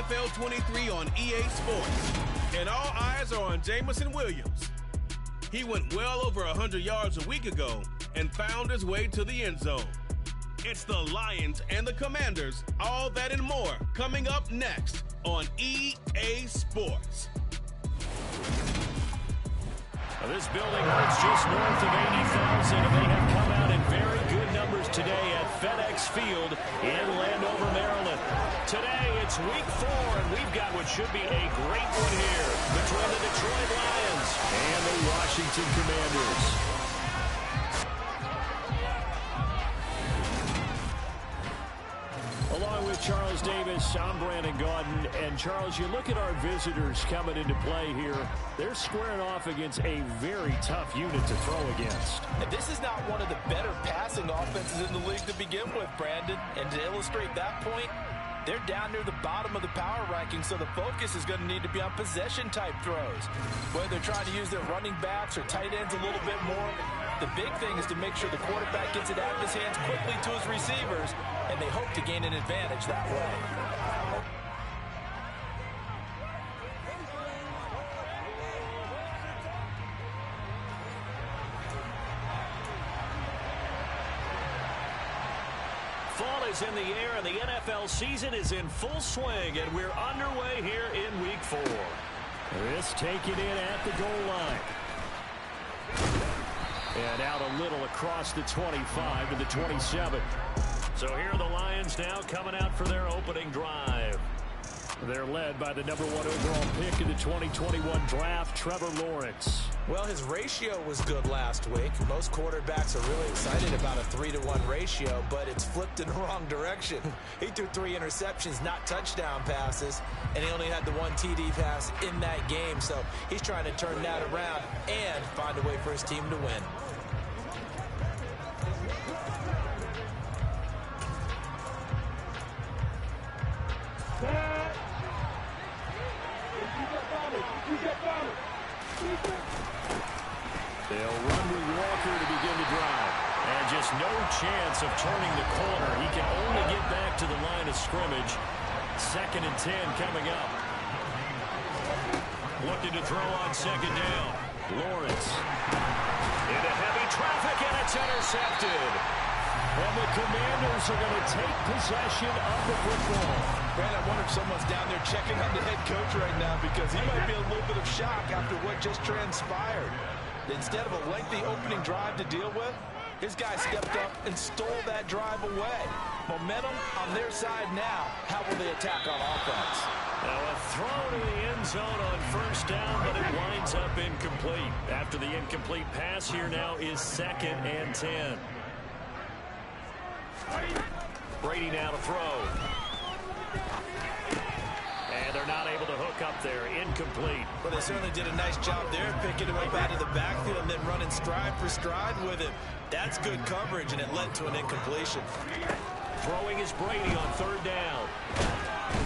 NFL 23 on EA Sports. And all eyes are on Jamison Williams. He went well over 100 yards a week ago and found his way to the end zone. It's the Lions and the Commanders, all that and more, coming up next on EA Sports. This building holds just north of 80,000, and they have come out in very good numbers today at FedEx Field in Landover, Maryland. Today, it's week 4, and we've got what should be a great one here between the Detroit Lions and the Washington Commanders. Along with Charles Davis, I'm Brandon Gaudin. And, Charles, you look at our visitors coming into play here. They're squaring off against a very tough unit to throw against. And this is not one of the better passing offenses in the league to begin with, Brandon. And to illustrate that point, they're down near the bottom of the power ranking, so the focus is going to need to be on possession-type throws. Whether they're trying to use their running backs or tight ends a little bit more, the big thing is to make sure the quarterback gets it out of his hands quickly to his receivers, and they hope to gain an advantage that way. Fall is in the air, and the NFL season is in full swing, and we're underway here in Week 4. This taken in at the goal line. And out a little across the 25 to the 27. So here are the Lions now coming out for their opening drive. They're led by the #1 overall pick in the 2021 draft, Trevor Lawrence. Well, his ratio was good last week. Most quarterbacks are really excited about a 3-to-1 ratio, but it's flipped in the wrong direction. He threw 3 interceptions, not touchdown passes, and he only had the 1 TD pass in that game. So he's trying to turn that around and find a way for his team to win. They'll run with Walker to begin the drive. And just no chance of turning the corner. He can only get back to the line of scrimmage. 2nd and 10 coming up. Looking to throw on 2nd down. Lawrence. Into heavy traffic, and it's intercepted. And the Commanders are going to take possession of the football. Brad, I wonder if someone's down there checking on the head coach right now, because he might be in a little bit of shock after what just transpired. Instead of a lengthy opening drive to deal with, his guy stepped up and stole that drive away. Momentum on their side now. How will they attack on offense? Now a throw to the end zone on 1st down, but it winds up incomplete. After the incomplete pass, here now is 2nd and 10. Brady now to throw. And they're not able to hook up there. Incomplete. Well, they certainly did a nice job there, picking him up out of the backfield and then running stride for stride with him. That's good coverage, and it led to an incompletion. Throwing is Brady on 3rd down.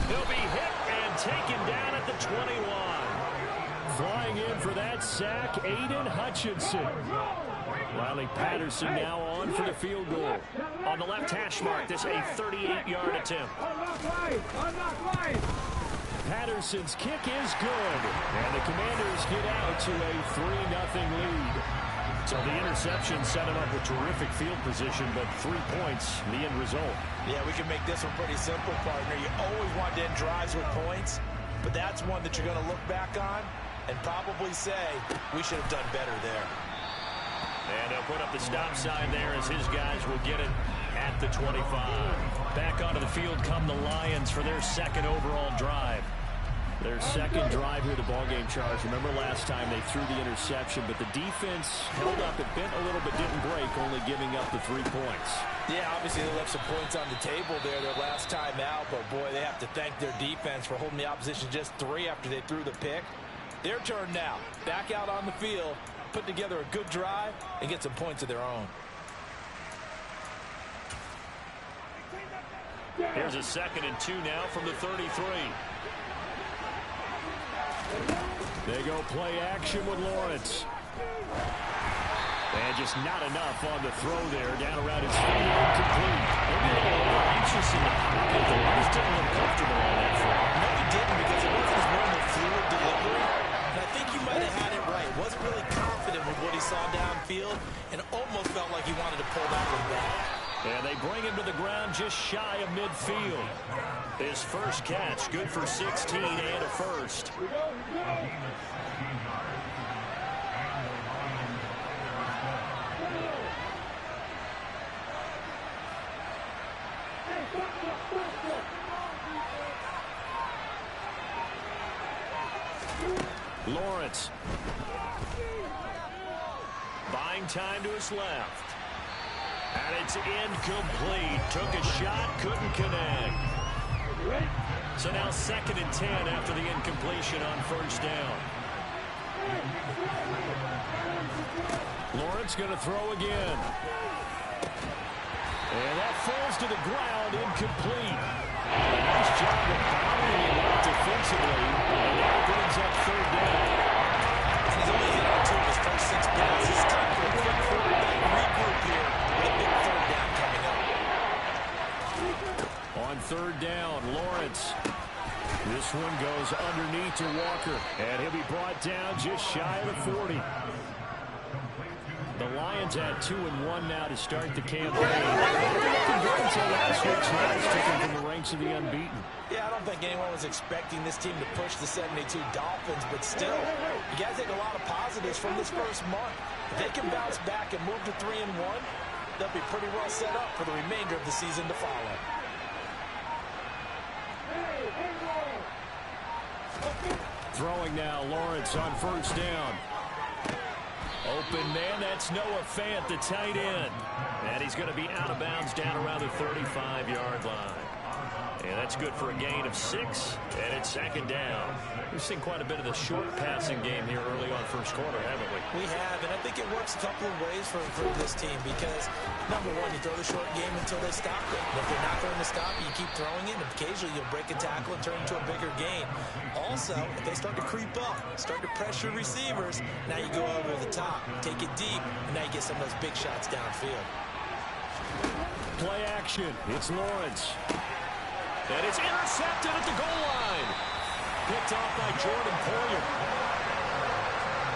He'll be hit and taken down at the 21. Flying in for that sack, Aiden Hutchinson. Riley Patterson now on for the field goal. On the left hash mark, this a 38-yard attempt. Patterson's kick is good. And the Commanders get out to a 3-0 lead. So the interception set him up with terrific field position, but 3 points, the end result. Yeah, we can make this one pretty simple, partner. You always want to end drives with points, but that's one that you're going to look back on and probably say, we should have done better there. And they'll put up the stop sign there as his guys will get it at the 25. Back onto the field come the Lions for their 2nd overall drive. Their 2nd drive here, the ballgame, Charles. Remember last time they threw the interception, but the defense held up. It bent a little but didn't break, only giving up the 3 points. Yeah, obviously they left some points on the table there their last time out, but boy, they have to thank their defense for holding the opposition just 3 after they threw the pick. Their turn now. Back out on the field, put together a good drive, and get some points of their own. Here's a 2nd and 2 now from the 33. They go play action with Lawrence. And just not enough on the throw there. Down around his feet, incomplete. Maybe a little more anxious in the pocket. The Lions didn't look comfortable on that throw. No, he did. just shy of midfield. His first catch, good for 16 and a first. Lawrence. Buying time to his left. And it's incomplete. Took a shot, couldn't connect. So now 2nd and 10 after the incompletion on first down. Lawrence going to throw again. And that falls to the ground, incomplete. Nice job of bounding him up defensively. And that brings up 3rd down. And he's only hit on 2 of his first 6 passes. It's time for a quick quarterback regroup here with a big 3rd down coming up. On 3rd down, Lawrence. This one goes underneath to Walker. And he'll be brought down just shy of the 40. The Lions at 2-1 now to start the campaign. Until last week's loss took them from the ranks of the unbeaten. Yeah, I don't think anyone was expecting this team to push the 72 Dolphins, but still, you got to take a lot of positives from this first month. If they can bounce back and move to 3-1, they'll be pretty well set up for the remainder of the season to follow. Throwing now, Lawrence on first down. Open man, that's Noah Fant, the tight end. And he's going to be out of bounds down around the 35-yard line. And that's good for a gain of 6, and it's 2nd down. We've seen quite a bit of the short passing game here early on first quarter, haven't we? We have, and I think it works a couple of ways for this team because, number one, you throw the short game until they stop it. And if they're not going to stop it, you keep throwing it, and occasionally you'll break a tackle and turn into a bigger gain. Also, if they start to creep up, start to pressure receivers, now you go over the top, take it deep, and now you get some of those big shots downfield. Play action. It's Lawrence. And it's intercepted at the goal line. Picked off by Jordan Poyer.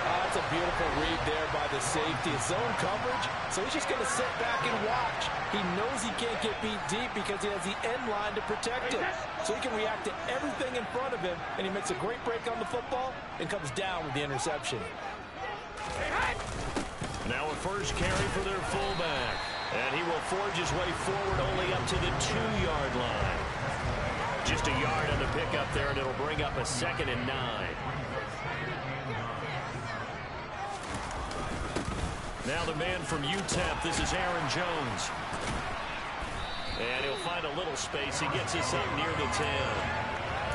That's a beautiful read there by the safety. It's zone coverage, so he's just going to sit back and watch. He knows he can't get beat deep because he has the end line to protect him. So he can react to everything in front of him, and he makes a great break on the football and comes down with the interception. Now a first carry for their fullback. And he will forge his way forward only up to the 2-yard line. Just a yard on the pickup there, and it'll bring up a 2nd and 9. Now the man from UTEP, this is Aaron Jones. And he'll find a little space. He gets us up near the 10.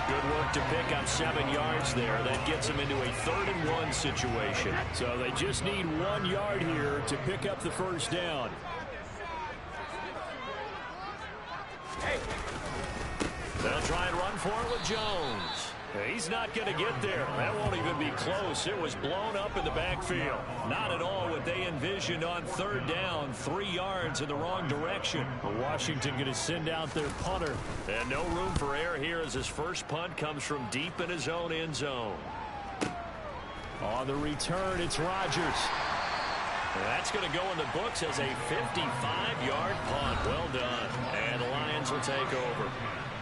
Good work to pick up 7 yards there. That gets him into a 3rd and 1 situation. So they just need 1 yard here to pick up the first down. They'll try and run for it with Jones. He's not going to get there. That won't even be close. It was blown up in the backfield. Not at all what they envisioned on 3rd down. 3 yards in the wrong direction. Washington going to send out their punter. And no room for error here as his first punt comes from deep in his own end zone. On the return, it's Rodgers. That's going to go in the books as a 55-yard punt. Well done. And the Lions will take over.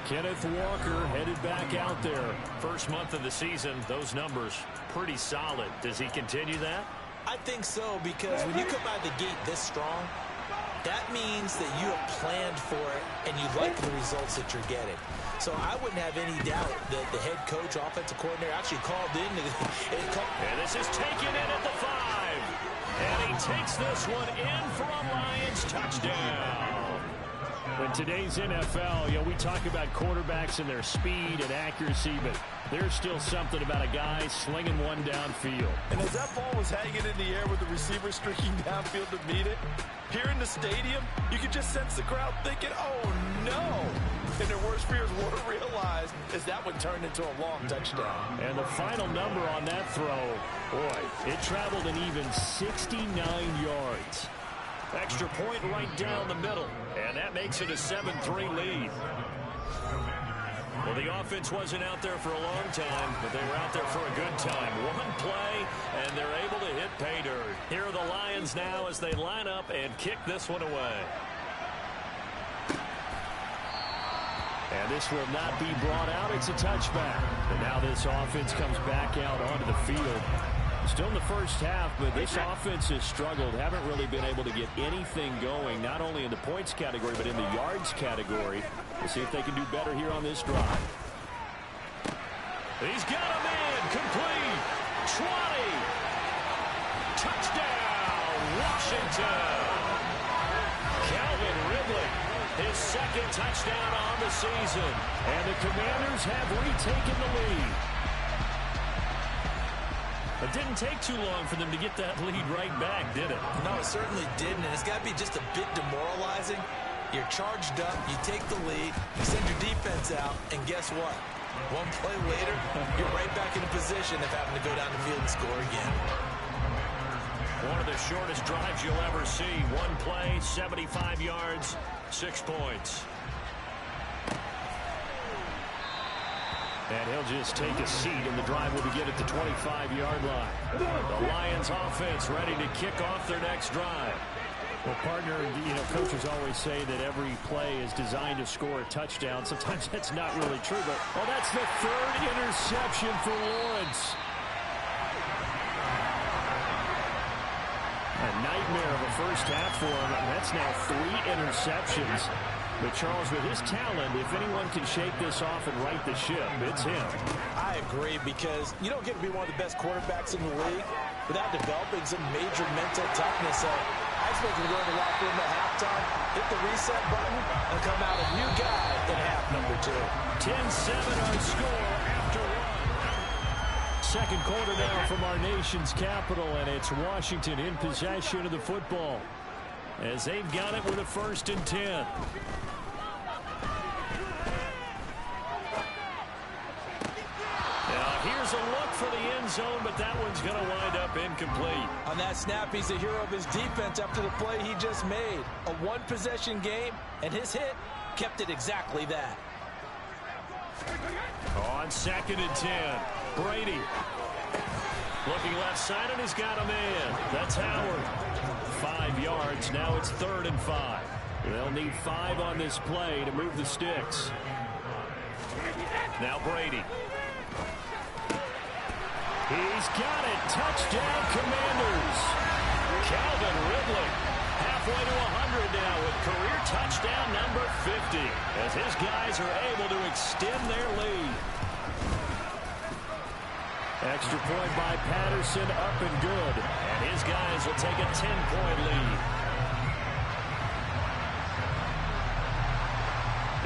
Kenneth Walker headed back out there. First month of the season, those numbers pretty solid. Does he continue that? I think so, because when you come out of the gate this strong, that means that you have planned for it and you like the results that you're getting. So I wouldn't have any doubt that the head coach, offensive coordinator, actually called in. And this is taken in at the 5. And he takes this one in for a Lions touchdown. In today's NFL, we talk about quarterbacks and their speed and accuracy, but there's still something about a guy slinging one downfield. And as that ball was hanging in the air with the receiver streaking downfield to meet it, here in the stadium, you could just sense the crowd thinking, oh, no. And their worst fears were realized as that one turned into a long touchdown. And the final number on that throw, boy, it traveled an even 69 yards. Extra point right down the middle, and that makes it a 7-3 lead. Well, the offense wasn't out there for a long time, but they were out there for a good time. One play, and they're able to hit pay dirt. Here are the Lions now as they line up and kick this one away. And this will not be brought out. It's a touchback. And now this offense comes back out onto the field. Still in the first half, but this offense has struggled. Haven't really been able to get anything going, not only in the points category, but in the yards category. We'll see if they can do better here on this drive. He's got a man. Complete. 20. Touchdown, Washington. Calvin Ridley, his second touchdown on the season. And the Commanders have retaken the lead. It didn't take too long for them to get that lead right back, did it? No, it certainly didn't, and it's got to be just a bit demoralizing. You're charged up, you take the lead, you send your defense out, and guess what? One play later, you're right back in a position of having to go down the field and score again. One of the shortest drives you'll ever see. One play, 75 yards, 6 points. And he'll just take a seat, and the drive will begin at the 25-yard line. The Lions offense ready to kick off their next drive. Well, partner, you know, coaches always say that every play is designed to score a touchdown. Sometimes that's not really true, but, oh, that's the third interception for Lawrence. A nightmare of a first half for him. That's now 3 interceptions. But, Charles, with his talent, if anyone can shake this off and right the ship, it's him. I agree, because you don't get to be one of the best quarterbacks in the league without developing some major mental toughness. So I expect him to go in the locker room at halftime, hit the reset button, and come out a new guy in half number 2. 10-7 our score after 1. Second quarter now from our nation's capital, and it's Washington in possession of the football as they've got it with a 1st and 10. Here's a look for the end zone, but that one's going to wind up incomplete. On that snap, he's a hero of his defense after the play he just made. A one-possession game, and his hit kept it exactly that. On 2nd and 10, Brady. Looking left side, and he's got a man. That's Howard. 5 yards. Now it's 3rd and 5. They'll need 5 on this play to move the sticks. Now Brady. He's got it. Touchdown, Commanders. Calvin Ridley halfway to 100 now with career touchdown number 50 as his guys are able to extend their lead. Extra point by Patterson, up and good. And his guys will take a 10-point lead.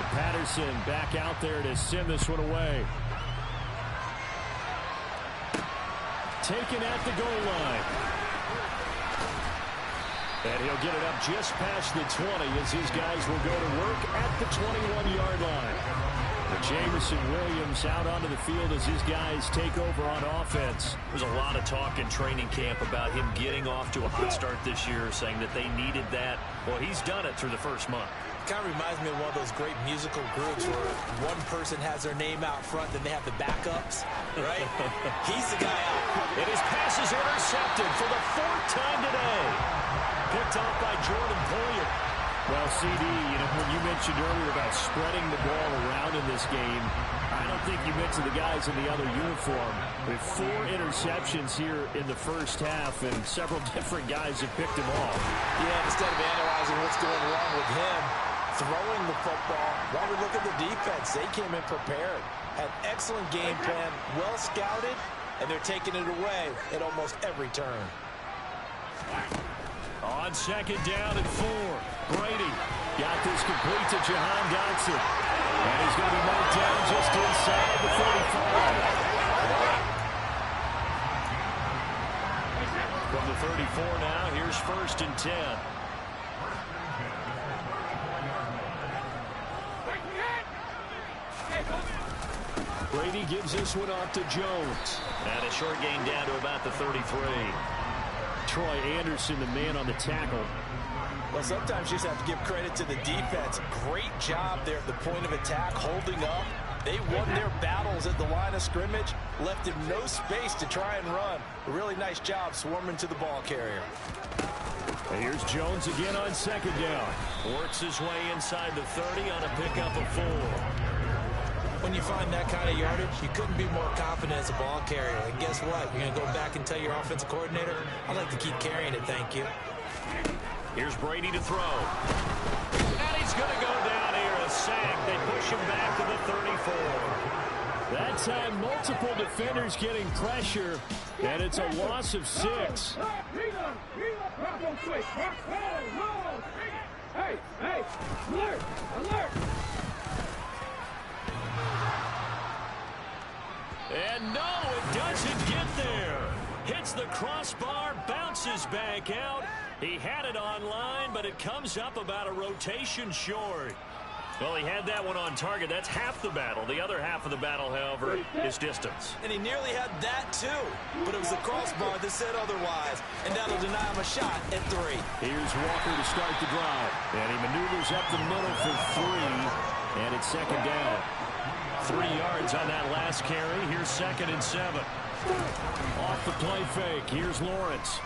And Patterson back out there to send this one away. Taken at the goal line. And he'll get it up just past the 20 as his guys will go to work at the 21-yard line. But Jameson Williams out onto the field as his guys take over on offense. There's a lot of talk in training camp about him getting off to a hot start this year, saying that they needed that. Well, he's done it through the first month. Kind of reminds me of one of those great musical groups where one person has their name out front, then they have the backups, right? He's the guy out. And his pass is intercepted for the 4th time today. Picked off by Jordan Poyer. Well, CD, you know, when you mentioned earlier about spreading the ball around in this game, I don't think you mentioned the guys in the other uniform. With 4 interceptions here in the first half, and several different guys have picked him off. Yeah, instead of analyzing what's going wrong with him, throwing the football, while we look at the defense, they came in prepared. Had excellent game plan, well scouted, and they're taking it away at almost every turn. On 2nd down and 4, Brady got this complete to Jahan Dotson. And he's going to be knocked down just inside the 45. From the 34 now, here's 1st and 10. Brady gives this one off to Jones. And a short gain down to about the 33. Troy Anderson, the man on the tackle. Well, sometimes you just have to give credit to the defense. Great job there at the point of attack, holding up. They won their battles at the line of scrimmage, left him no space to try and run. A really nice job swarming to the ball carrier. And here's Jones again on 2nd down. Works his way inside the 30 on a pickup of 4. When you find that kind of yardage, you couldn't be more confident as a ball carrier. And guess what? You're going to go back and tell your offensive coordinator, I'd like to keep carrying it, thank you. Here's Brady to throw. And he's going to go down here, a sack. They push him back to the 34. That time, multiple defenders getting pressure, and it's a loss of 6. Hey, alert, alert. And no, it doesn't get there. Hits the crossbar, bounces back out. He had it on line, but it comes up about a rotation short. Well, he had that one on target. That's half the battle. The other half of the battle, however, is distance. And he nearly had that, too. But it was the crossbar that said otherwise. And that'll deny him a shot at 3. Here's Walker to start the drive. And he maneuvers up the middle for 3. And it's second down. 3 yards on that last carry. Here's 2nd and 7. Off the play fake. Here's Lawrence.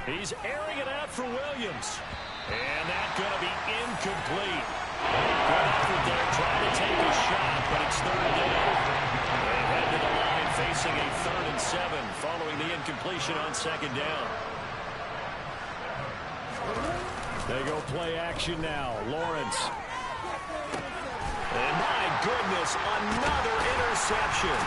He's airing it out for Williams. And that's going to be incomplete. Good effort there, trying to take a shot, but it's 3rd down. They head to the line facing a 3rd and 7 following the incompletion on 2nd down. They go play action now. Lawrence. And my goodness, another interception.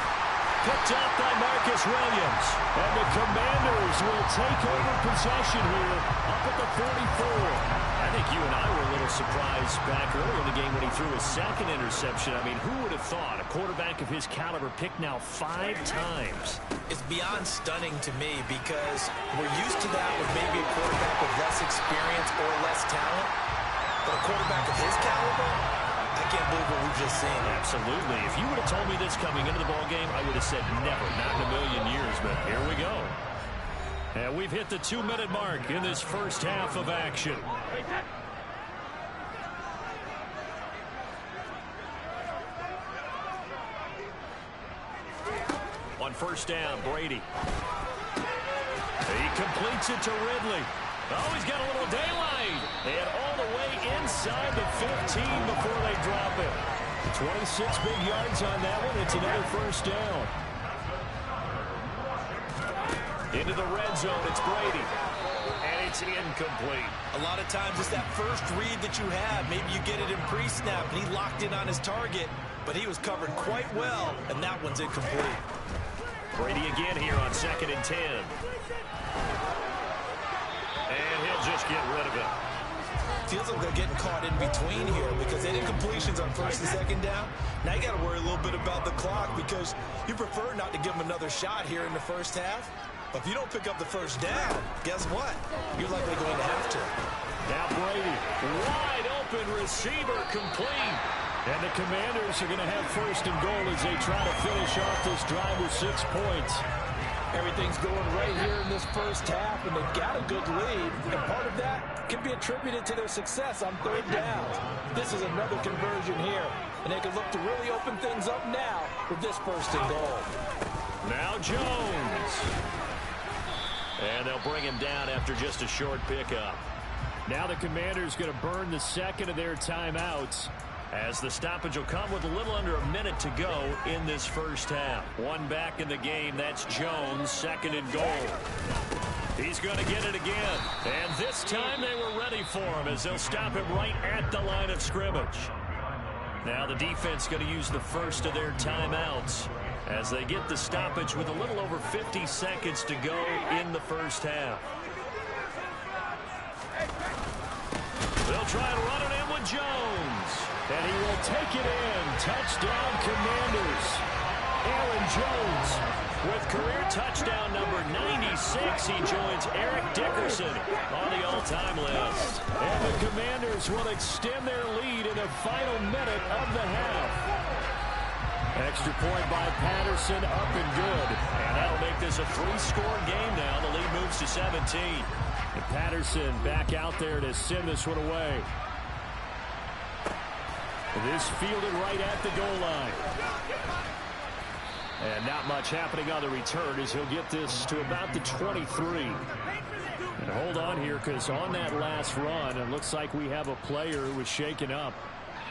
Picked up by Marcus Williams. And the Commanders will take over possession here up at the 44. I think you and I were a little surprised back earlier in the game when he threw his 2nd interception. I mean, who would have thought a quarterback of his caliber picked now 5 times? It's beyond stunning to me because we're used to that with maybe a quarterback with less experience or less talent. But a quarterback of his caliber, I can't believe what we've just seen. Absolutely. If you would have told me this coming into the ballgame, I would have said never, not in a million years. But here we go. And we've hit the 2-minute mark in this first half of action. On first down, Brady. He completes it to Ridley. Oh, he's got a little daylight. And all the way inside the 15 before they drop it. 26 big yards on that one. It's another first down. Into the red zone, it's Brady. And it's incomplete. A lot of times it's that first read that you have. Maybe you get it in pre-snap, and he locked in on his target, but he was covered quite well, and that one's incomplete. Brady again here on 2nd and 10. And he'll just get rid of it. Feels like they're getting caught in between here because they did completions on 1st and 2nd down. Now you got to worry a little bit about the clock because you prefer not to give them another shot here in the first half. But if you don't pick up the first down, guess what? You're likely going to have to. Now Brady, wide open receiver, complete. And the Commanders are going to have 1st and goal as they try to finish off this drive with 6 points. Everything's going right here in this first half, and they've got a good lead. And part of that can be attributed to their success on 3rd down. This is another conversion here, and they can look to really open things up now with this 1st and goal. Now Jones. And they'll bring him down after just a short pickup. Now the Commanders going to burn the 2nd of their timeouts, as the stoppage will come with a little under a minute to go in this first half. One back in the game, that's Jones, 2nd and goal. He's going to get it again. And this time they were ready for him as they'll stop him right at the line of scrimmage. Now the defense going to use the first of their timeouts as they get the stoppage with a little over 50 seconds to go in the first half. They'll try and run it in with Jones. And he will take it in. Touchdown, Commanders. Aaron Jones with career touchdown number 96. He joins Eric Dickerson on the all-time list. And the Commanders will extend their lead in the final minute of the half. Extra point by Patterson, up and good. And that'll make this a 3-score game now. The lead moves to 17. And Patterson back out there to send this one away. This fielded right at the goal line. And not much happening on the return as he'll get this to about the 23. And hold on here because on that last run, it looks like we have a player who was shaken up.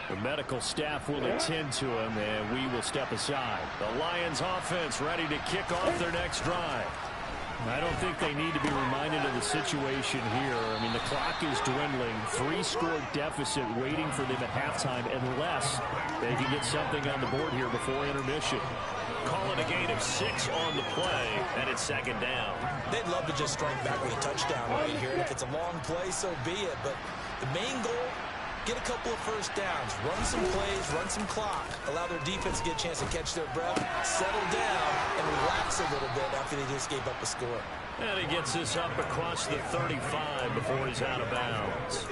The medical staff will attend to him, and we will step aside. The Lions offense ready to kick off their next drive. I don't think they need to be reminded of the situation here. I mean, the clock is dwindling. 3-score deficit waiting for them at halftime unless they can get something on the board here before intermission. Call it a gain of 6 on the play, and it's second down. They'd love to just strike back with a touchdown right here. And if it's a long play, so be it. But the main goal, get a couple of first downs, run some plays, run some clock, allow their defense to get a chance to catch their breath, settle down, and relax a little bit after they just gave up a score. And he gets this up across the 35 before he's out of bounds.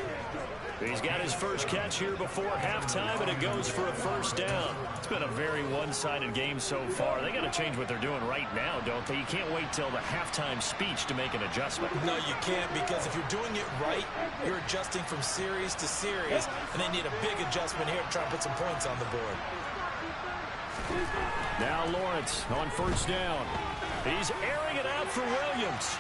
He's got his first catch here before halftime, and it goes for a first down. It's been a very one-sided game so far. They got to change what they're doing right now, don't they? You can't wait till the halftime speech to make an adjustment. No, you can't, because if you're doing it right, you're adjusting from series to series, and they need a big adjustment here to try and put some points on the board. Now Lawrence on first down. He's airing it out for Williams.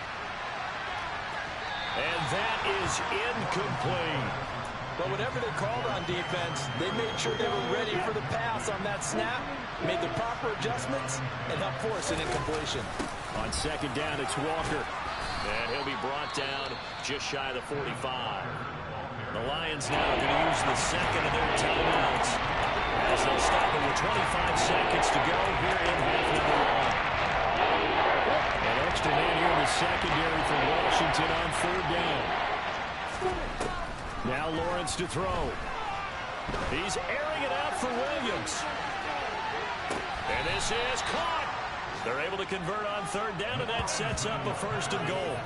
And that is incomplete. But whatever they called on defense, they made sure they were ready for the pass on that snap, made the proper adjustments, and helped force an incompletion. On second down, it's Walker. And he'll be brought down just shy of the 45. The Lions now are going to use the second of their timeouts as they'll stop it with 25 seconds to go here in half number 1. An extra man here in the secondary for Washington on third down. Now Lawrence to throw. He's airing it out for Williams. And this is caught. They're able to convert on third down, and that sets up a first and goal.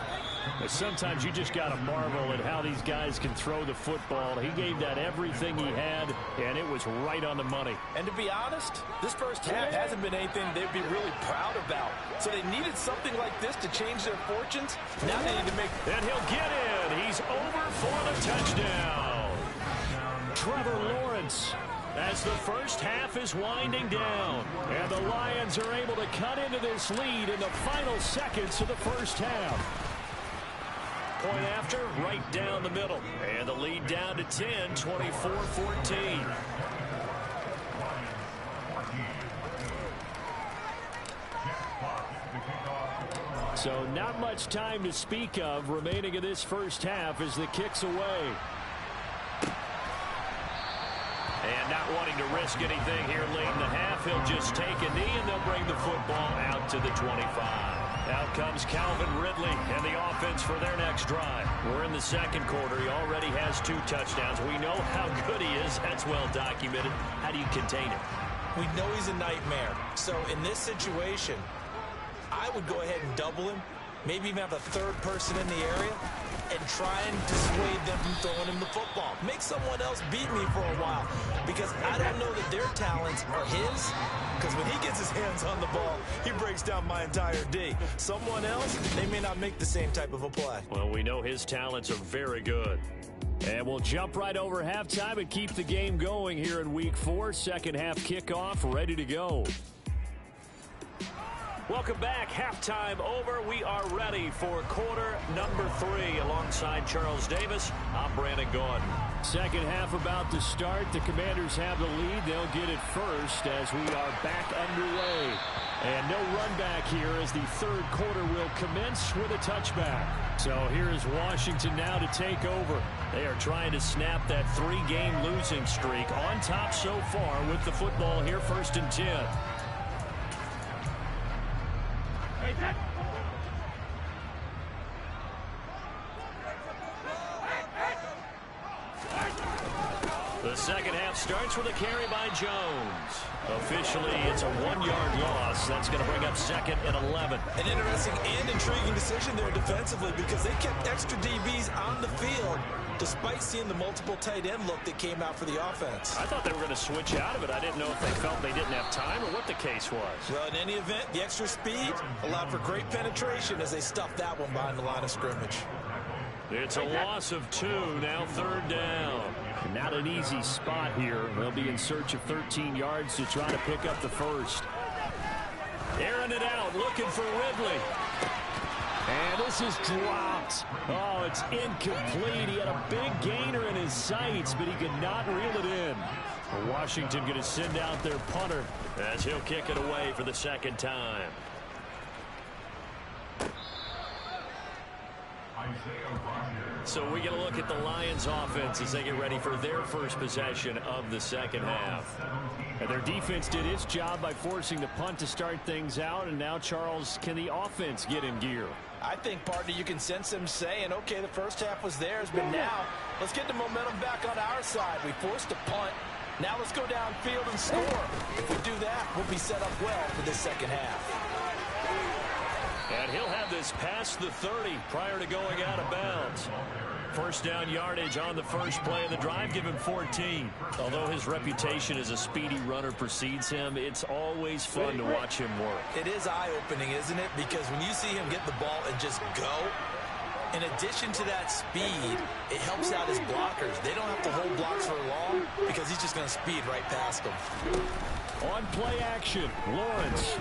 Sometimes you just got to marvel at how these guys can throw the football. He gave that everything he had, and it was right on the money. And to be honest, this first half hasn't been anything they'd be really proud about. So they needed something like this to change their fortunes. Now they need to make... And he'll get in. He's over for the touchdown. Trevor Lawrence, as the first half is winding down. And the Lions are able to cut into this lead in the final seconds of the first half. Point after, right down the middle. And the lead down to 10, 24-14. So not much time to speak of remaining in this first half as the kick's away. And not wanting to risk anything here late in the half, he'll just take a knee and they'll bring the football out to the 25. Out comes Calvin Ridley and the offense for their next drive. We're in the second quarter. He already has 2 touchdowns. We know how good he is. That's well documented. How do you contain him? We know he's a nightmare. So in this situation, I would go ahead and double him, maybe even have a third person in the area, and try and dissuade them from throwing him the football. Make someone else beat me for a while, because I don't know that their talents are his, because when he gets his hands on the ball, he breaks down my entire D. Someone else, they may not make the same type of a play. Well, we know his talents are very good. And we'll jump right over halftime and keep the game going here in Week 4. Second half kickoff, ready to go. Welcome back. Halftime over. We are ready for quarter number 3. Alongside Charles Davis, I'm Brandon Gordon. Second half about to start. The Commanders have the lead. They'll get it first as we are back underway. And no run back here as the third quarter will commence with a touchback. So here is Washington now to take over. They are trying to snap that 3-game losing streak. On top so far with the football here, 1st and 10. The second half starts with a carry by Jones. Officially, it's a 1-yard loss. That's going to bring up 2nd and 11. An interesting and intriguing decision there defensively, because they kept extra DBs on the field despite seeing the multiple tight end look that came out for the offense. I thought they were going to switch out of it. I didn't know if they felt they didn't have time or what the case was. Well, in any event, the extra speed allowed for great penetration as they stuffed that one behind the line of scrimmage. It's a loss of 2, now 3rd down. Not an easy spot here. They'll be in search of 13 yards to try to pick up the first. Airing it out, looking for Ridley. And this is dropped. Oh, it's incomplete. He had a big gainer in his sights, but he could not reel it in. Washington going to send out their punter as he'll kick it away for the second time. So we get a look at the Lions offense as they get ready for their first possession of the second half. And their defense did its job by forcing the punt to start things out. And now, Charles, can the offense get in gear? I think, partner, you can sense them saying, okay, the first half was theirs, but now let's get the momentum back on our side. We forced a punt. Now let's go downfield and score. If we do that, we'll be set up well for this second half. And he'll have this past the 30 prior to going out of bounds. First down yardage on the first play of the drive, give him 14. Although his reputation as a speedy runner precedes him, it's always fun to watch him work. It is eye-opening, isn't it? Because when you see him get the ball and just go, in addition to that speed, it helps out his blockers. They don't have to hold blocks for long because he's just going to speed right past them. On play action, Lawrence.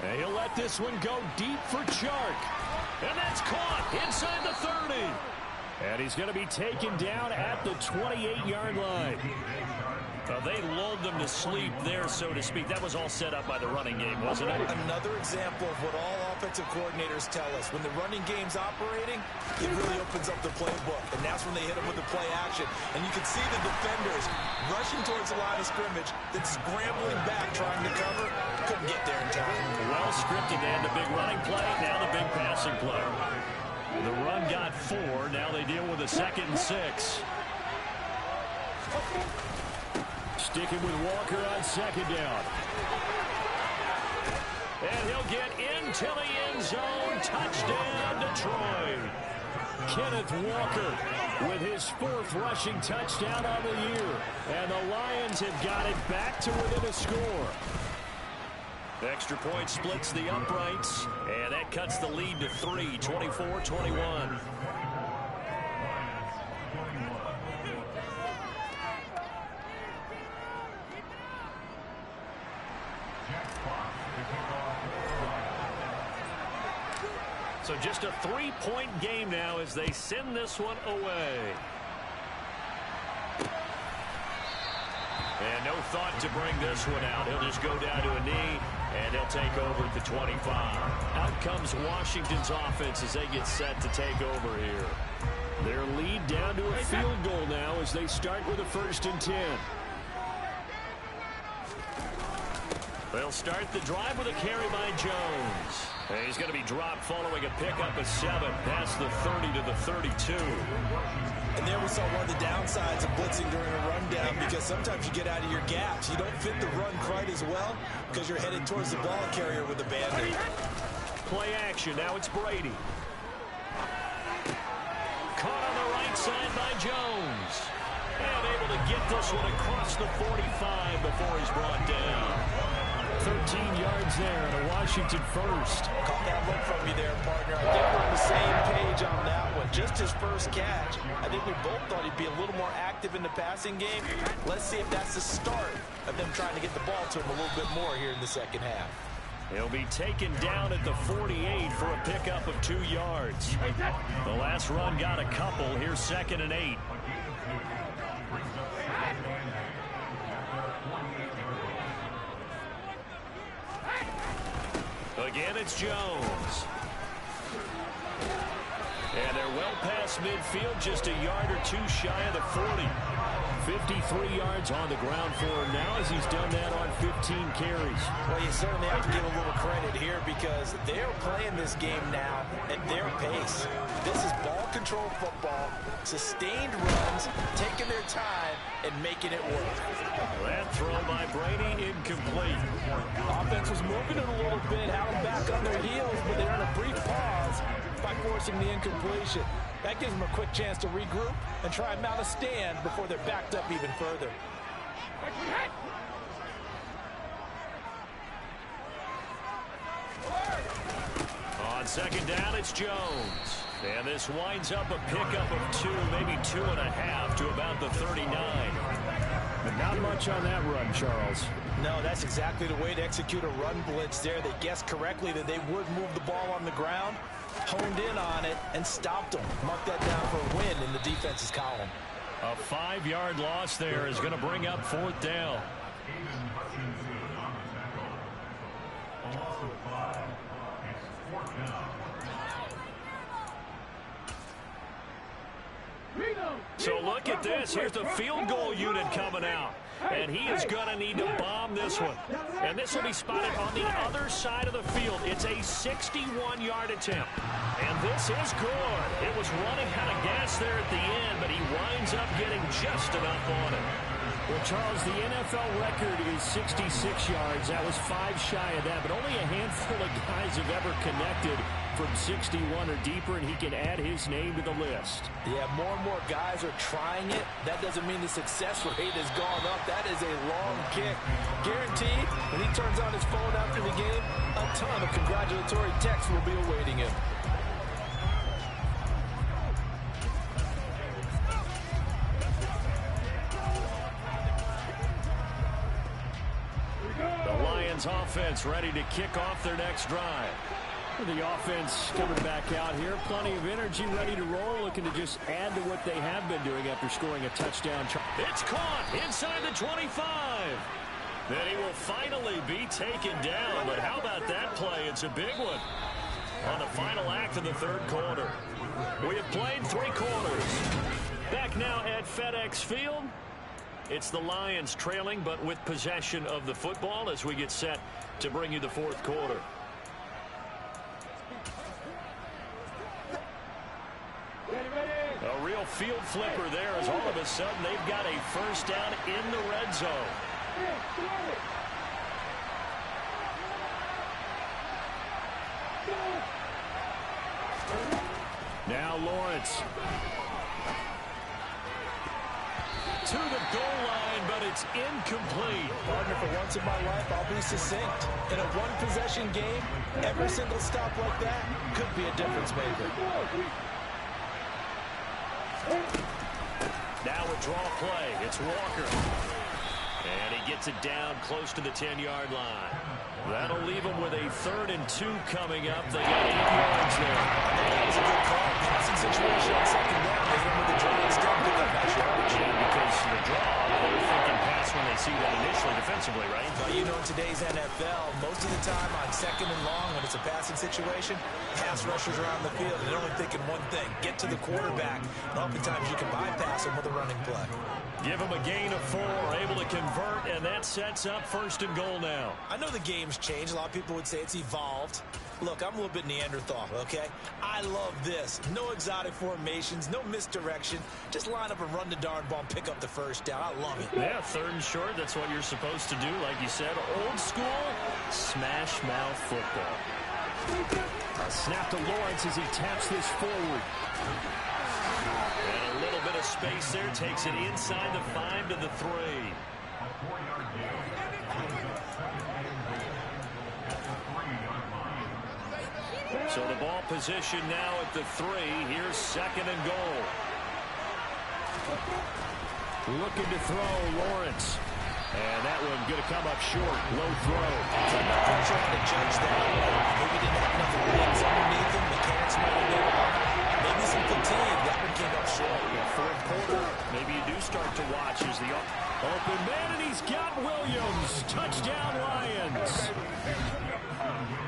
And he'll let this one go deep for Chark. And that's caught inside the 30. And he's going to be taken down at the 28-yard line. They lulled them to sleep there, so to speak. That was all set up by the running game, wasn't it? Another example of what all offensive coordinators tell us. When the running game's operating, it really opens up the playbook. And that's when they hit them with the play action. And you can see the defenders rushing towards the line of scrimmage, then scrambling back trying to cover. Couldn't get there in time. Well scripted. They had the big running play, now the big passing play. The run got 4. Now they deal with a 2nd and 6. Sticking with Walker on second down. And he'll get into the end zone. Touchdown, Detroit. Kenneth Walker with his 4th rushing touchdown on the year. And the Lions have got it back to within a score. The extra point splits the uprights. And that cuts the lead to 3, 24-21. So just a 3-point game now as they send this one away. And no thought to bring this one out. He'll just go down to a knee, and they'll take over at the 25. Out comes Washington's offense as they get set to take over here. Their lead down to a field goal now as they start with a 1st and 10. They'll start the drive with a carry by Jones. And he's going to be dropped following a pickup of 7 past the 30 to the 32. And there we saw one of the downsides of blitzing during a rundown, because sometimes you get out of your gaps. You don't fit the run quite as well because you're headed towards the ball carrier with a Band-Aid. Play action. Now it's Brady. Caught on the right side by Jones. And able to get this one across the 45 before he's brought down. 13 yards there and a Washington 1st. Caught that look from you there, partner. I think we're on the same page on that one. Just his first catch. I think we both thought he'd be a little more active in the passing game. Let's see if that's the start of them trying to get the ball to him a little bit more here in the second half. He'll be taken down at the 48 for a pickup of 2 yards. The last run got a couple. Here's 2nd and 8. Again, it's Jones. And they're well past midfield, just a yard or 2 shy of the 40. 53 yards on the ground for him now as he's done that on 15 carries. Well, you certainly have to give a little credit here because they're playing this game now at their pace. This is ball control football, sustained runs, taking their time, and making it work. That throw by Brady incomplete. Offense was moving it a little bit, had them back on their heels, but they're in a brief pause by forcing the incompletion. That gives them a quick chance to regroup and try and mount a stand before they're backed up even further. On second down, it's Jones. And this winds up a pickup of 2, maybe 2.5 to about the 39. But not much on that run, Charles. No, that's exactly the way to execute a run blitz there. They guessed correctly that they would move the ball on the ground, honed in on it, and stopped them. Mark that down for a win in the defense's column. A 5-yard loss there is going to bring up 4th down. So look at this. Here's the field goal unit coming out. And he is going to need to bomb this one. And this will be spotted on the other side of the field. It's a 61-yard attempt. And this is good. It was running out of gas there at the end, but he winds up getting just enough on it. Well, Charles, the NFL record is 66 yards. That was 5 shy of that, but only a handful of guys have ever connected from 61 or deeper, and he can add his name to the list. Yeah, more and more guys are trying it. That doesn't mean the success rate has gone up. That is a long kick. Guaranteed, when he turns on his phone after the game, a ton of congratulatory texts will be awaiting him. The Lions offense ready to kick off their next drive. The offense coming back out here. Plenty of energy, ready to roll, looking to just add to what they have been doing after scoring a touchdown. It's caught inside the 25. Then he will finally be taken down. But how about that play? It's a big one on the final act of the 3rd quarter. We have played 3 quarters. Back now at FedEx Field. It's the Lions trailing, but with possession of the football as we get set to bring you the 4th quarter. A real field flipper there as all of a sudden they've got a 1st down in the red zone. Now Lawrence. To the goal line, but it's incomplete. Partner, for once in my life, I'll be succinct. In a one-possession game, every single stop like that could be a difference maker. Now a draw play. It's Walker. And he gets it down close to the 10-yard line. That'll leave him with a 3rd and 2 coming up. They got 8 yards there. That was a good call. Passing situation on 2nd down. They went with the draw instead. Pick up that yardage. Because the draw, they're thinking pass when they see that initially defensively, right? Well, you know, in today's NFL, most of the time on 2nd and long, when it's a passing situation, pass rushers are on the field, and they're only thinking one thing, get to the quarterback. And oftentimes you can bypass them with a running play. Give him a gain of 4, able to convert, and that sets up 1st and goal now. I know the game's changed. A lot of people would say it's evolved. Look, I'm a little bit Neanderthal, okay? I love this. No exotic formations, no misdirection. Just line up and run the darn ball and pick up the 1st down. I love it. Yeah, 3rd and short, that's what you're supposed to do. Like you said, old school, smash mouth football. A snap to Lawrence as he taps this forward. And a little bit of space there, takes it inside the 5 to the 3. So the ball position now at the 3. Here's 2nd and goal. Looking to throw, Lawrence. And that one going to come up short. Low throw. I'm not quite sure how to judge that. Maybe didn't have enough legs underneath him. Mechanics might have been off. Maybe some fatigue. That one came up short. 4th quarter. Maybe you do start to watch as the open man, and he's got Williams. Touchdown, Lions.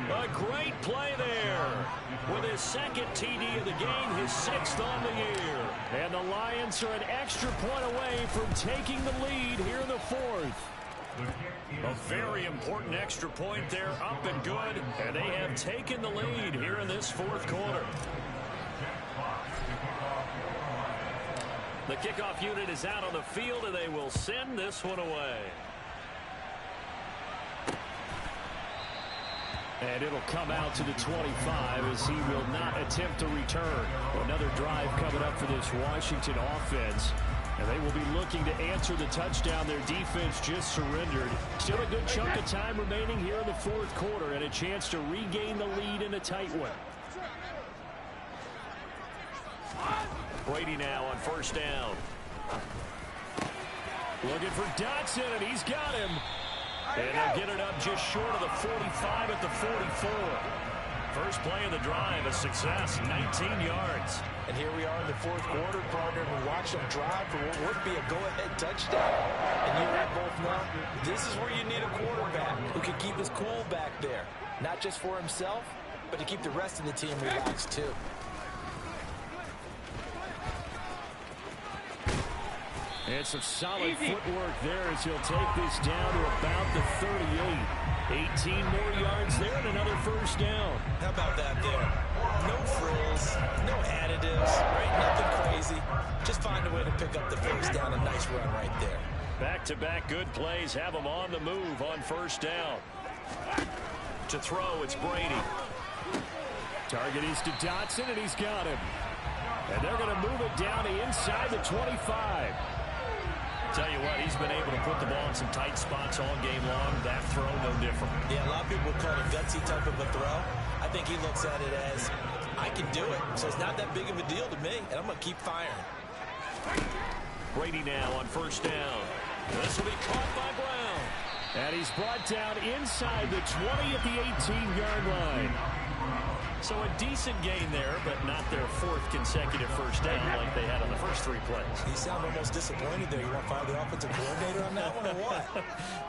A great play there. With his 2nd TD of the game, his 6th on the year. And the Lions are an extra point away from taking the lead here in the 4th. A very important extra point there, up and good. And they have taken the lead here in this 4th quarter. The kickoff unit is out on the field, and they will send this one away. And it'll come out to the 25 as he will not attempt to return. Another drive coming up for this Washington offense. And they will be looking to answer the touchdown their defense just surrendered. Still a good chunk of time remaining here in the 4th quarter and a chance to regain the lead in a tight one. Brady now on 1st down. Looking for Dotson, and he's got him. And they'll get it up just short of the 45 at the 44. First play of the drive, a success, 19 yards. And here we are in the fourth quarter, partner, and we watch them drive for what would be a go-ahead touchdown. And you and I both know this is where you need a quarterback who can keep his cool back there. Not just for himself, but to keep the rest of the team relaxed too. And some solid footwork there as he'll take this down to about the 38. 18 more yards there and another first down. How about that there? No frills, no additives, right? Nothing crazy. Just find a way to pick up the first down. A nice run right there. Back-to-back good plays have him on the move on first down. To throw, it's Brady. Target is to Dotson, and he's got him. And they're going to move it down to inside the 25. Tell you what, he's been able to put the ball in some tight spots all game long. That throw, no different. Yeah, a lot of people would call it a gutsy type of a throw. I think he looks at it as, I can do it. So it's not that big of a deal to me, and I'm going to keep firing. Brady now on first down. This will be caught by Brown. And he's brought down inside the 20 at the 18-yard line. So a decent gain there, but not their fourth consecutive first down like they had on the first three plays. You sound almost disappointed there. You want to fire the offensive coordinator on that one or what?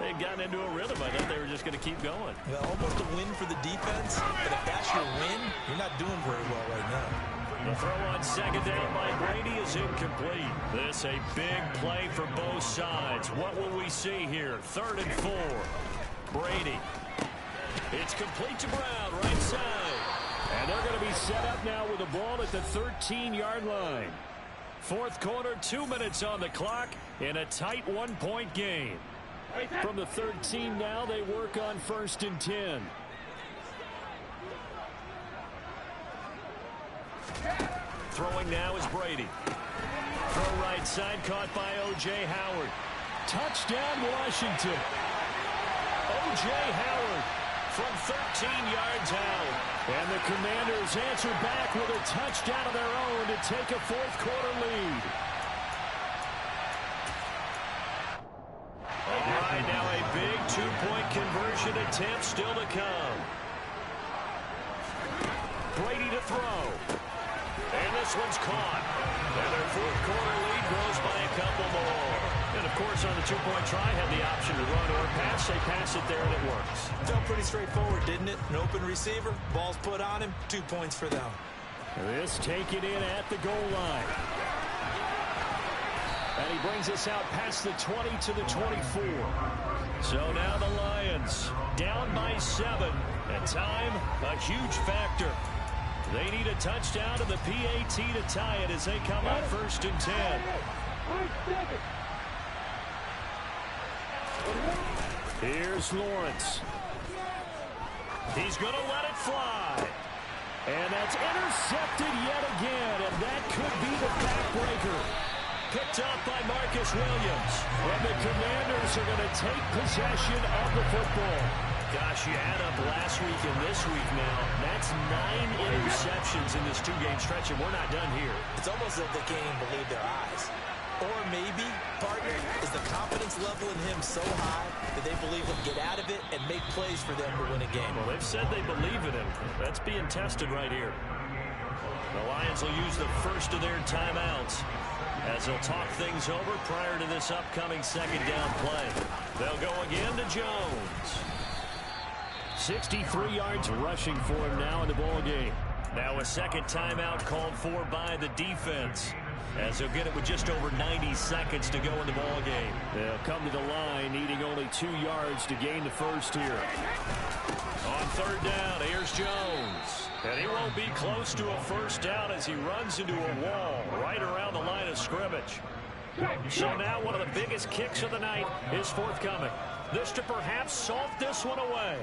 They had gotten into a rhythm. I thought they were just going to keep going. Well, almost a win for the defense, but if that's your win, you're not doing very well right now. The throw on second down by Brady is incomplete. This a big play for both sides. What will we see here? 3rd and 4. Brady. It's complete to Brown, right side. And they're going to be set up now with the ball at the 13-yard line. Fourth quarter, 2 minutes on the clock in a tight one-point game. From the 13 now, they work on 1st and 10. Throwing now is Brady. Throw right side, caught by O.J. Howard. Touchdown, Washington. O.J. Howard from 13 yards out. And the Commanders answer back with a touchdown of their own to take a fourth quarter lead. All right, now a big two-point conversion attempt still to come. Brady to throw. And this one's caught. And their fourth quarter lead grows by a couple more. And, of course, on the two-point try, had the option to run or pass. They pass it there, and it works. Felt pretty straightforward, didn't it? An open receiver, ball's put on him, 2 points for them. This taken in at the goal line. And he brings us out past the 20 to the 24. So now the Lions down by 7. And time, a huge factor. They need a touchdown to the PAT to tie it as they come on 1st and 10. Here's Lawrence. He's going to let it fly. And that's intercepted yet again, and that could be the backbreaker. Picked up by Marcus Williams. And the Commanders are going to take possession of the football. Gosh, you add up last week and this week now. That's 9 interceptions in this two-game stretch, and we're not done here. It's almost as if they can't even believe their eyes. Or maybe, partner, is the confidence level in him so high that they believe he'll get out of it and make plays for them to win a game. Well, they've said they believe in him. That's being tested right here. The Lions will use the first of their timeouts as they'll talk things over prior to this upcoming second down play. They'll go again to Jones. 63 yards rushing for him now in the ball game. Now a second timeout called for by the defense, as they'll get it with just over 90 seconds to go in the ball game. They'll come to the line, needing only 2 yards to gain the first here. On third down, here's Jones. And he won't be close to a first down as he runs into a wall right around the line of scrimmage. So now one of the biggest kicks of the night is forthcoming. This to perhaps salt this one away.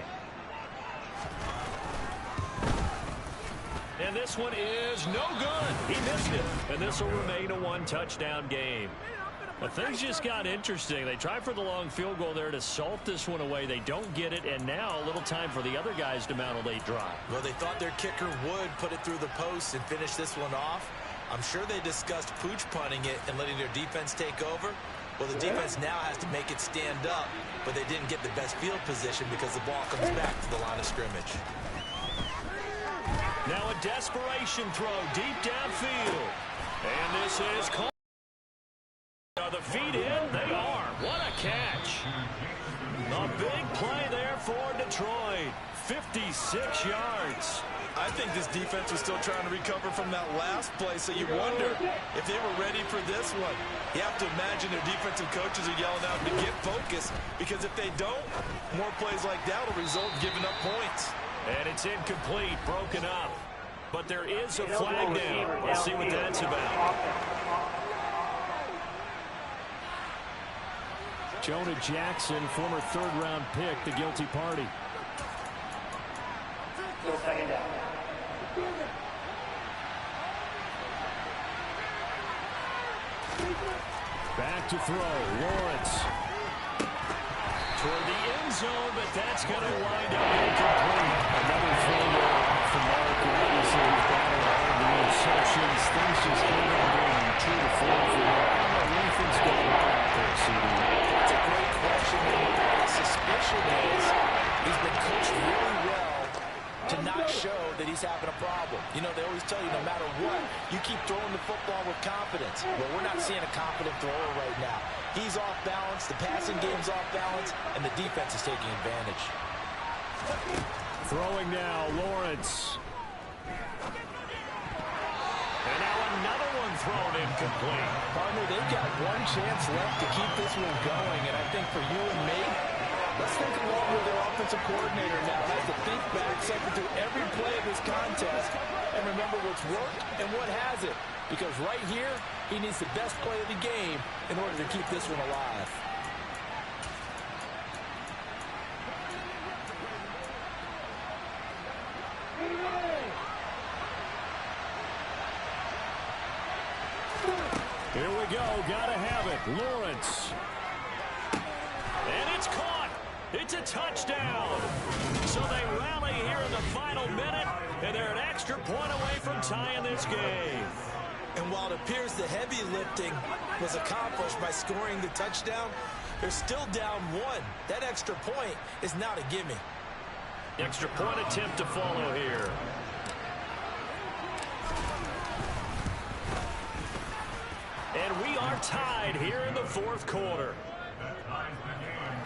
And this one is no good. He missed it. And this will remain a one-touchdown game. But things just got interesting. They tried for the long field goal there to salt this one away. They don't get it, and now a little time for the other guys to mount a late drive. Well, they thought their kicker would put it through the post and finish this one off. I'm sure they discussed pooch punting it and letting their defense take over. Well, the defense now has to make it stand up, but they didn't get the best field position because the ball comes back to the line of scrimmage. Now a desperation throw deep downfield. And this is caught. Are the feet in? They are. What a catch. A big play there for Detroit. 56 yards. I think this defense was still trying to recover from that last play, so you wonder if they were ready for this one. You have to imagine their defensive coaches are yelling out to get focused, because if they don't, more plays like that will result in giving up points. And it's incomplete, broken up. But there is a flag down. Let's see what that's about. Jonah Jackson, former third-round pick, the guilty party. Second down. Back to throw, Lawrence. Toward the end zone, but that's going to wind up incomplete. Another throw from Mark. Obviously, he's battled all the interceptions. Things just came out going true to form for him. I don't know if anything's going on out there, CD. That's a great question. The suspicion is he's been coached really well to not show that he's having a problem. You know, they always tell you no matter what, you keep throwing the football with confidence. Well, we're not seeing a confident thrower right now. He's off balance, the passing game's off balance, and the defense is taking advantage. Throwing now, Lawrence. And now another one thrown incomplete. Partner, they've got one chance left to keep this one going, and I think for you and me, let's think along with their offensive coordinator now has to think back, cycle through every play of this contest, and remember what's worked and what hasn't. Because right here, he needs the best play of the game in order to keep this one alive. Here we go, gotta have it, Lawrence. And it's caught. It's a touchdown. So they rally here in the final minute, and they're an extra point away from tying this game. And while it appears the heavy lifting was accomplished by scoring the touchdown, they're still down one. That extra point is not a gimme. Extra point attempt to follow here. And we are tied here in the fourth quarter.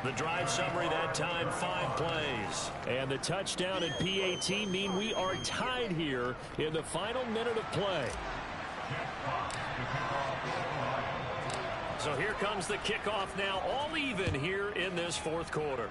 The drive summary that time, 5 plays. And the touchdown and PAT mean we are tied here in the final minute of play. So here comes the kickoff now, all even here in this fourth quarter.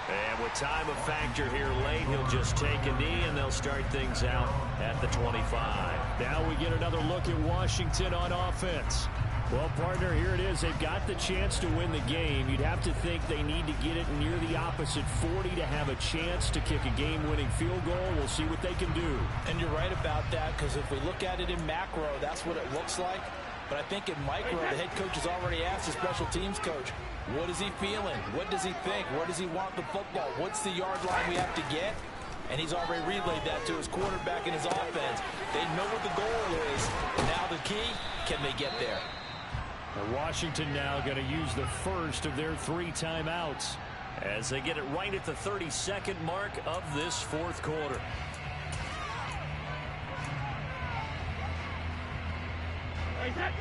And with time of factor here late, he'll just take a knee and they'll start things out at the 25. Now we get another look at Washington on offense. Well, partner, here it is. They've got the chance to win the game. You'd have to think they need to get it near the opposite 40 to have a chance to kick a game-winning field goal. We'll see what they can do. And you're right about that, because if we look at it in macro, that's what it looks like. But I think in micro, the head coach has already asked the special teams coach, what is he feeling? What does he think? Where does he want the football? What's the yard line we have to get? And he's already relayed that to his quarterback and his offense. They know what the goal is. Now the key, can they get there? And Washington now going to use the first of their 3 timeouts as they get it right at the 32nd mark of this fourth quarter.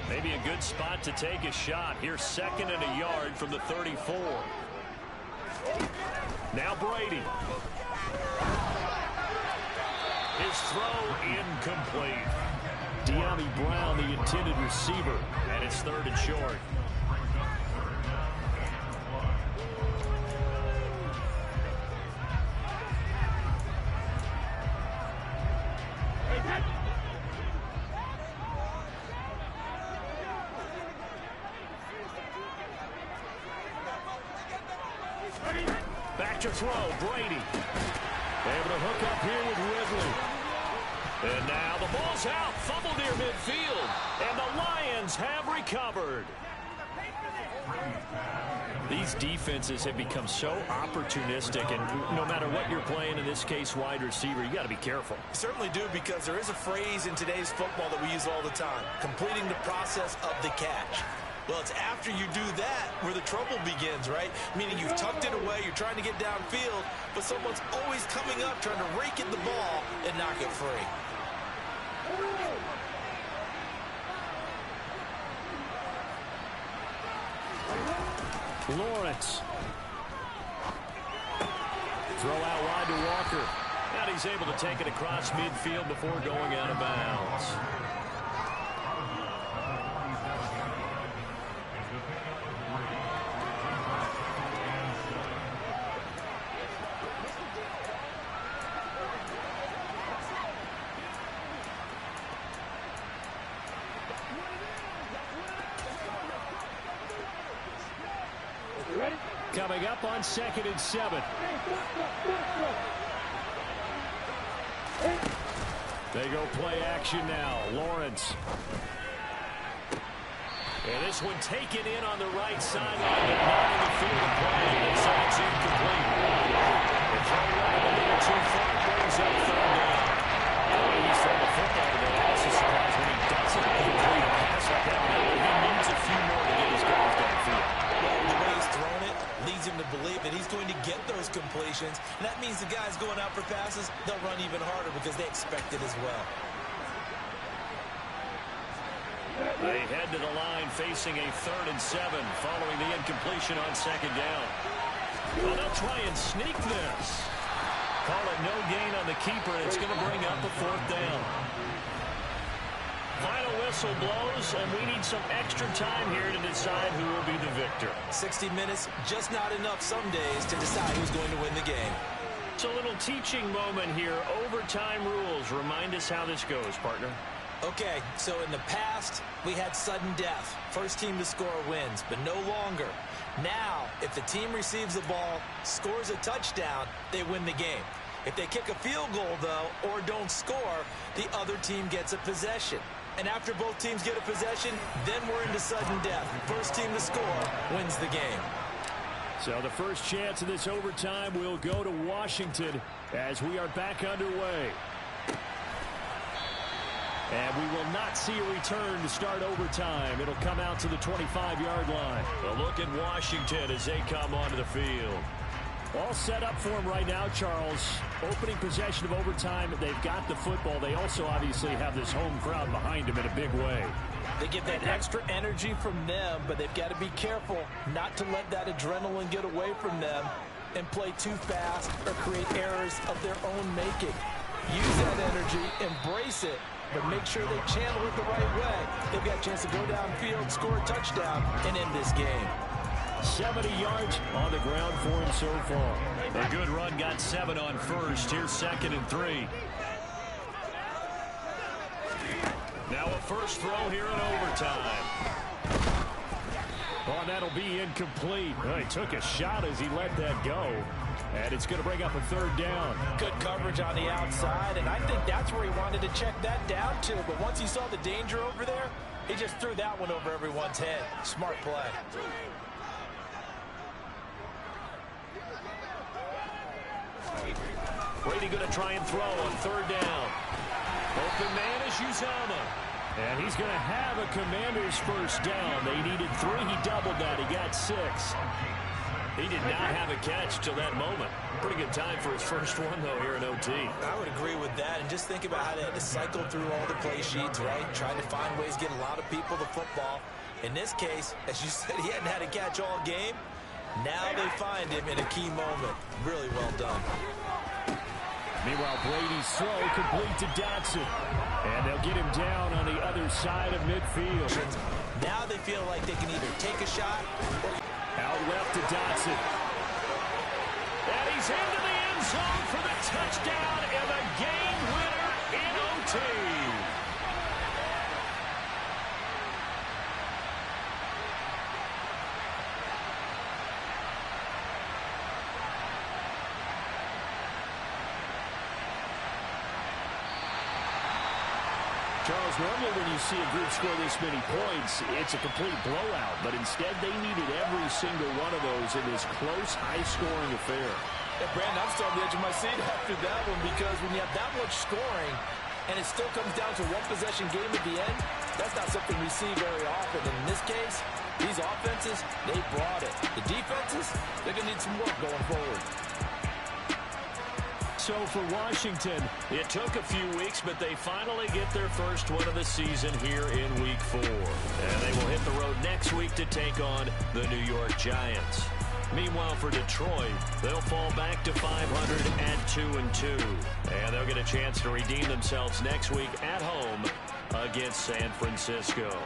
Maybe a good spot to take a shot. Here's 2nd and a yard from the 34. Now Brady. His throw incomplete. De'Ami Brown, the intended receiver. And it's 3rd and short. Back to throw, Brady. Able to hook up here with Ridley. And now the ball's out, fumbled near midfield, and the Lions have recovered. These defenses have become so opportunistic, and no matter what you're playing, in this case wide receiver, you got to be careful. You certainly do, because there is a phrase in today's football that we use all the time, completing the process of the catch. Well, it's after you do that where the trouble begins, right? Meaning you've tucked it away, you're trying to get downfield, but someone's always coming up trying to rake at the ball and knock it free. Lawrence. Throw out wide to Walker. And he's able to take it across midfield before going out of bounds. Coming up on 2nd and 7. They go play action now. Lawrence. And this one taken in on the right sideline, but not in the field of play. And so it's incomplete. The throw right a little too far, brings up 3rd down. He's throwing the football today. I'm also surprised when he doesn't complete a pass like that. He needs a few more to get his guys downfield. The way he's thrown it leads him to believe that he's going to get those completions. And that means the guys going out for passes, they'll run even harder because they expect it as well. They head to the line facing a 3rd and 7 following the incompletion on 2nd down. Well, they'll try and sneak this. Call it no gain on the keeper, and it's going to bring up a 4th down. Final whistle blows, and we need some extra time here to decide who will be the victor. 60 minutes, just not enough some days to decide who's going to win the game. It's a little teaching moment here. Overtime rules. Remind us how this goes, partner. Okay, so in the past, we had sudden death. First team to score wins, but no longer. Now, if the team receives the ball, scores a touchdown, they win the game. If they kick a field goal, though, or don't score, the other team gets a possession. And after both teams get a possession, then we're into sudden death. First team to score wins the game. So the first chance of this overtime will go to Washington as we are back underway. And we will not see a return to start overtime. It'll come out to the 25-yard line. A look at Washington as they come onto the field. All set up for him right now, Charles. Opening possession of overtime. They've got the football. They also obviously have this home crowd behind them in a big way. They get that extra energy from them, but they've got to be careful not to let that adrenaline get away from them and play too fast or create errors of their own making. Use that energy, embrace it, but make sure they channel it the right way. They've got a chance to go downfield, score a touchdown, and end this game. 70 yards on the ground for him so far. A good run, got 7 on first. Here's 2nd and 3. Now a first throw here in overtime. Oh, that'll be incomplete. Well, he took a shot as he let that go. And it's going to bring up a 3rd down. Good coverage on the outside, and I think that's where he wanted to check that down to. But once he saw the danger over there, he just threw that one over everyone's head. Smart play. Brady going to try and throw on 3rd down. Open man is Uzomah. And he's going to have a Commander's first down. They needed 3. He doubled that. He got 6. He did not have a catch till that moment. Pretty good time for his first one, though, here in OT. I would agree with that. And just think about how they had to cycle through all the play sheets, right? Trying to find ways to get a lot of people the football. In this case, as you said, he hadn't had a catch all game. Now they find him in a key moment. Really well done. Meanwhile, Brady's throw complete to Dotson. And they'll get him down on the other side of midfield. Now they feel like they can either take a shot or... Out left to Dotson. And he's into the end zone for the touchdown and the game winner in OT. Charles, normally when you see a group score this many points, it's a complete blowout. But instead, they needed every single one of those in this close, high-scoring affair. Yeah, Brandon, I'm still on the edge of my seat after that one because when you have that much scoring, and it still comes down to one-possession game at the end, that's not something we see very often. And in this case, these offenses, they brought it. The defenses, they're going to need some work going forward. So for Washington, it took a few weeks, but they finally get their first win of the season here in Week 4. And they will hit the road next week to take on the New York Giants. Meanwhile, for Detroit, they'll fall back to 500 at 2-2. And they'll get a chance to redeem themselves next week at home against San Francisco.